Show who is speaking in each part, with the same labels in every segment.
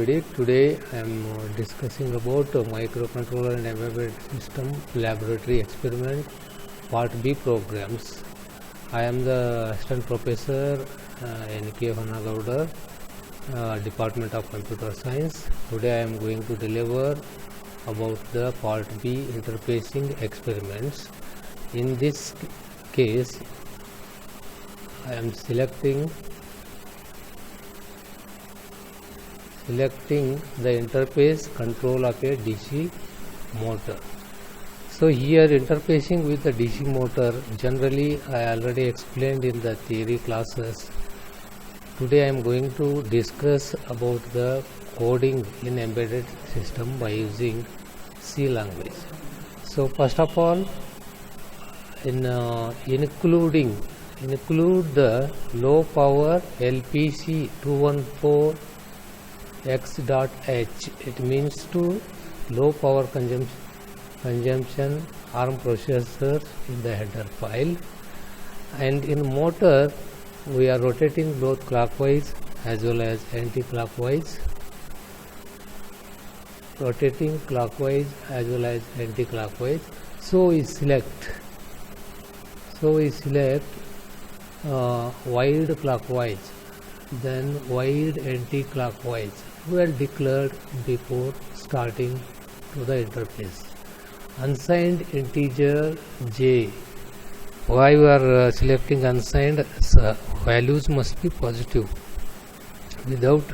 Speaker 1: Today I am discussing about microcontroller and embedded system laboratory experiment part B programs. I am the assistant professor N.K. Honnagowda, Department of Computer Science. Today I am going to deliver about the part B interfacing experiments. In this case I am selecting the interface control of a DC motor. So here interfacing with the DC motor, generally I already explained in the theory classes. Today I am going to discuss about the coding in embedded system by using C language. So first of all, include the low power LPC 214 X.H. It means to low power consumption ARM processors in the header file. And in motor we are rotating both clockwise as well as anti-clockwise. So we select wide clockwise, then wide anti-clockwise, well declared before starting to the interface. Unsigned integer j. Why we are selecting unsigned? Values must be positive. Without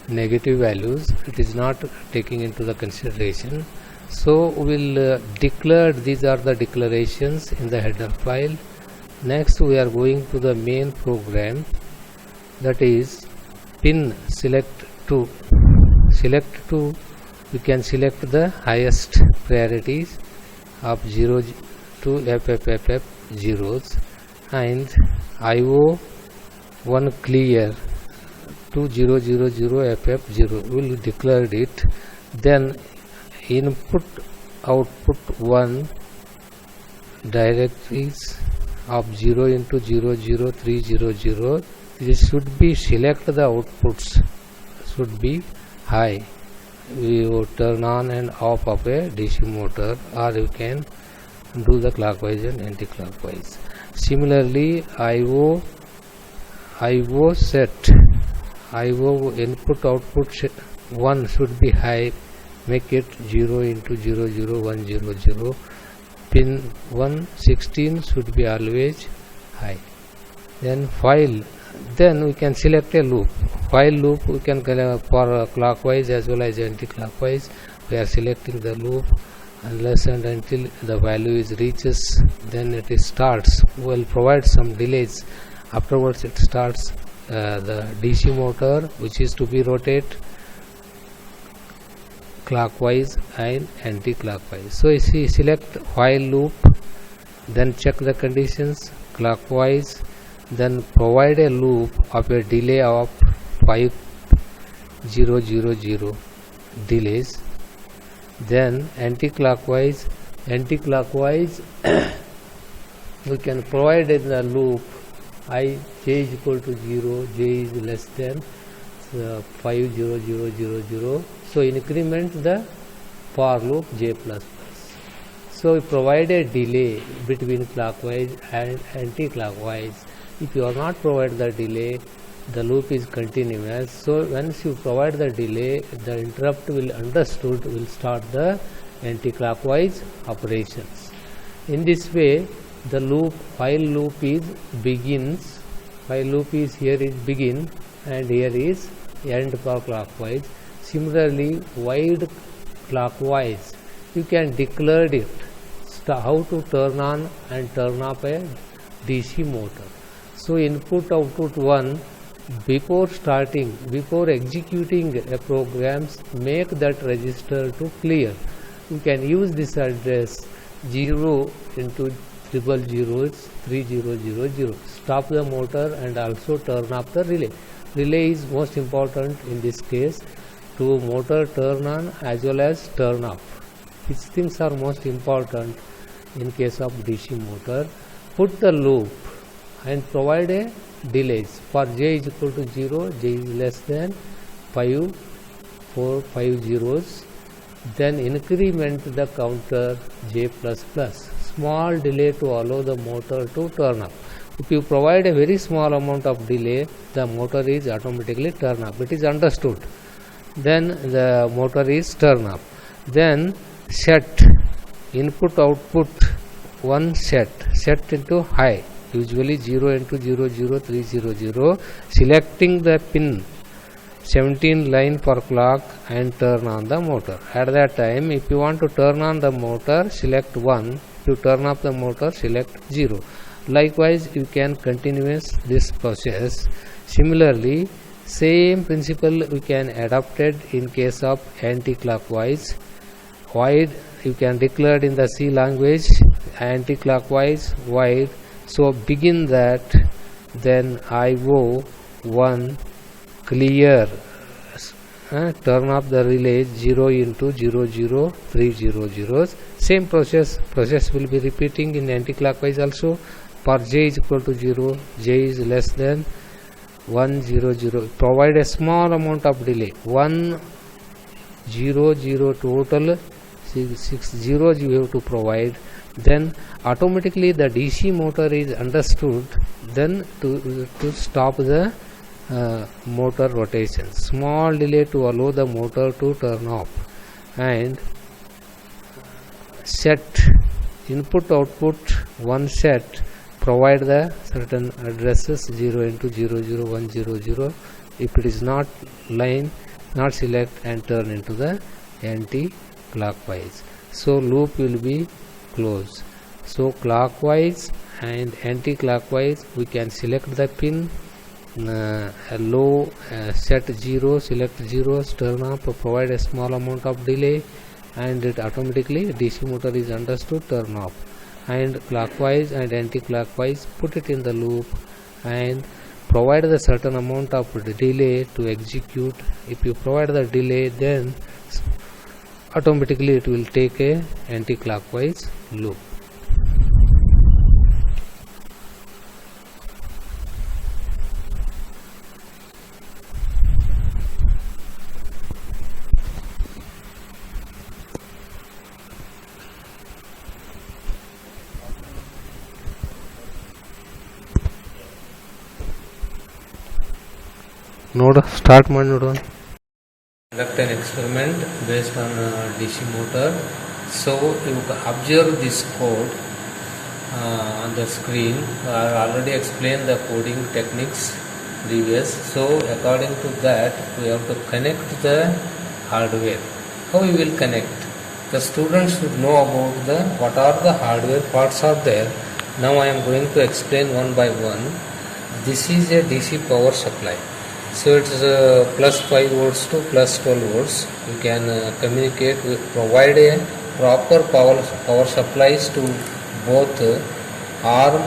Speaker 1: negative values, it is not taking into the consideration. So we will declare, these are the declarations in the header file. Next we are going to the main program, that is pin select to. We can select the highest priorities of 0 to FFFF zeros, and IO 1 clear to 000FF0. We will declare it. Then input output 1 directories of 0 into 00300. This should be select the outputs should be high. We will turn on and off of a DC motor, or you can do the clockwise and anti-clockwise. Similarly, IO set, IO input output 1 should be high, make it 0 into 00100. Pin 116 should be always high. Then file, then we can select a loop. While loop we can for clockwise as well as anti-clockwise. We are selecting the loop unless and until the value is reaches, then it starts. We will provide some delays. Afterwards it starts the DC motor, which is to be rotate clockwise and anti-clockwise. So if we select while loop, then check the conditions clockwise, then provide a loop of a delay of 5000 delays. Then anti-clockwise we can provide in the loop j is equal to 0, j is less than 50000. So increment the for loop j plus plus. So we provide a delay between clockwise and anti-clockwise. If you are not provide the delay, the loop is continuous. So once you provide the delay, the interrupt will start the anti-clockwise operations. In this way, the loop, while loop is begins, while loop is here is begin and here is end for clockwise. Similarly, wide clockwise, you can declare it how to turn on and turn off a DC motor. So input output 1, before executing a programs, make that register to clear. You can use this address 0 into 000 3000. Stop the motor and also turn off the relay. Relay is most important in this case to motor turn on as well as turn off. These things are most important in case of DC motor. Put the loop and provide a delays. For j is equal to 0, j is less than 5 5 zeros, then increment the counter J++, small delay to allow the motor to turn up. If you provide a very small amount of delay, the motor is automatically turn up. It is understood. Then the motor is turn up. Then set input output one set into high, usually 0 into 0 0 3 0 0, selecting the pin 17 line per clock and turn on the motor. At that time, if you want to turn on the motor, select 1. If you turn off the motor, select 0. Likewise, you can continue this process. Similarly, same principle we can adopt it in case of anti-clockwise. Void you can declare in the C language, anti-clockwise void. So begin that, then IO 1 clear, turn off the relay 0 into 0 0 3 0 zeros. Same process will be repeating in anti-clockwise also. For j is equal to 0, j is less than 1 0 0, provide a small amount of delay, 1 0 0 total 6 zeros you have to provide. Then automatically the DC motor is understood, then to stop the motor rotation, small delay to allow the motor to turn off, and set input output one set, provide the certain addresses 0 into 0 0 1 0 0. If it is not line, not select and turn into the anti-clockwise. So loop will be closed. So clockwise and anti-clockwise we can select the pin, low set 0, select zeros, turn off, provide a small amount of delay, and it automatically DC motor is understood, turn off. And clockwise and anti-clockwise, put it in the loop and provide the certain amount of delay to execute. If you provide the delay, then automatically it will take a anti-clockwise loop. Node start ಮಾಡಿ ನೋಡುವ. Conduct an experiment based on DC motor. So you observe this code on the screen. I already explained the coding techniques previous. So according to that, we have to connect the hardware. How we will connect? The students should know about what are the hardware parts are there. Now I am going to explain one by one. This is a DC power supply. So it is plus 5 volts to plus 12 volts. You can communicate, provide a proper power supplies to both ARM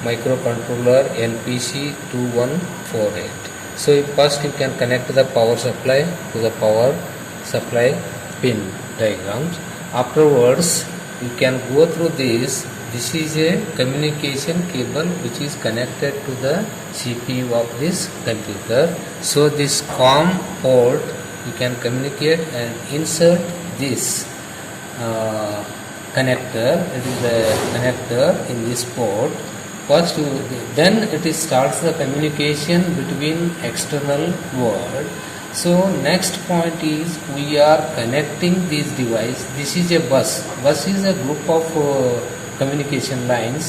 Speaker 1: microcontroller NPC 2148. So first you can connect the power supply to the power supply pin diagrams. Afterwards you can go through this. This is a communication cable which is connected to the CPU of this computer. So this COM port you can communicate and insert this connector. It is the connector in this port. First then it starts the communication between external world. So next point is we are connecting this device. This is a bus. Bus is a group of communication lines.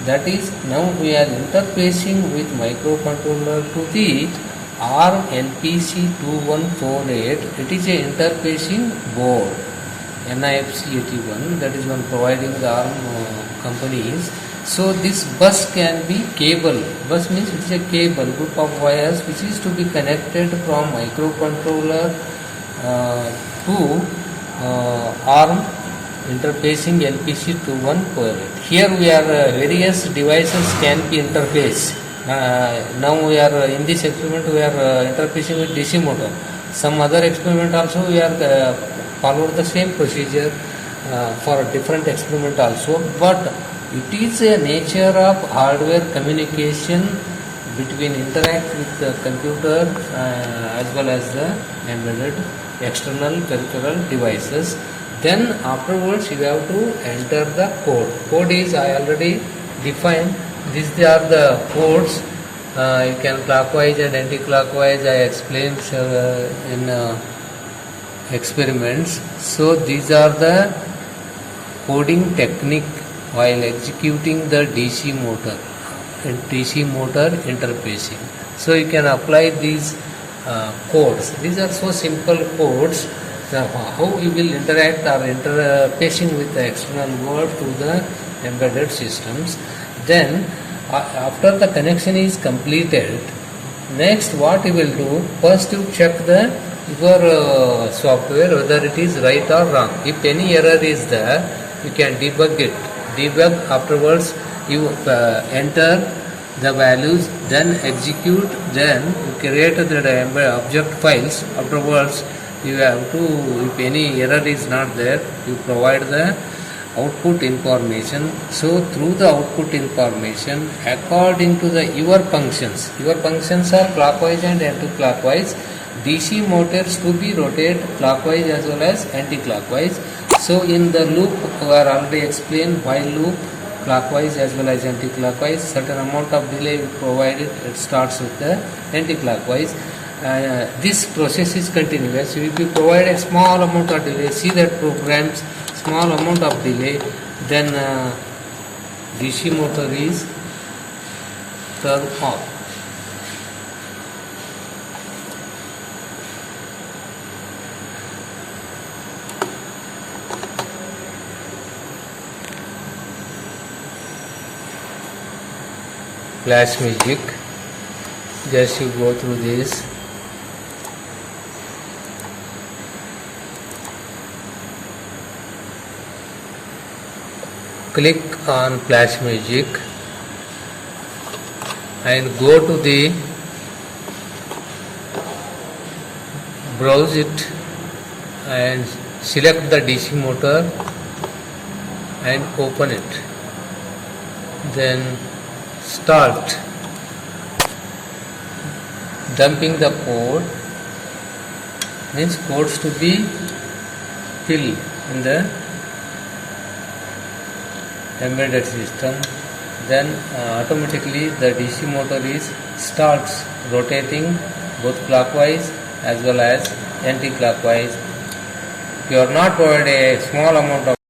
Speaker 1: That is, now we are interfacing with microcontroller to the ARM NPC 2148. It is a interfacing board, NIFC 81. That is one providing the ARM companies. So this bus can be cable. Bus means it is a cable, group of wires which is to be connected from microcontroller to ARM interfacing NPC 2148. Here we are various devices can be interfaced. Now we are in this experiment we are interfacing with DC motor. Some other experiment also we are follow the same procedure for a different experiment also. But it is a nature of hardware communication between interact with the computer as well as the embedded external peripheral devices. Then afterwards you have to enter the code. Code is I already defined. These are the codes. You can clockwise and anti-clockwise. I explained in experiments. So these are the coding technique while executing the DC motor and DC motor interfacing. So you can apply these codes. These are so simple codes. How you will interact or interfacing with the external world through the embedded systems. Then after the connection is completed, next what you will do, first you check the your software whether it is right or wrong. If any error is there, you can debug it. Debug, afterwards you enter the values, then execute, then you create the object files. Afterwards you have to, if any error is not there, you provide the output information. So through the output information, according to the your functions are clockwise and anti-clockwise. DC motors to be rotate clockwise as well as anti-clockwise. So in the loop we are already explained, while loop clockwise as well as anti-clockwise, certain amount of delay provided, it starts with the anti-clockwise. This process is continuous. If you provide a small amount of delay, see that programs small amount of delay, then DC motor is turned off. Flash music, just you go through this. Click on flash music and go to the browse it and select the DC motor and open it. Then start dumping the code, means codes to be filled in the embedded system. Then automatically the DC motor is starts rotating both clockwise as well as anti-clockwise. If you are not provided a small amount of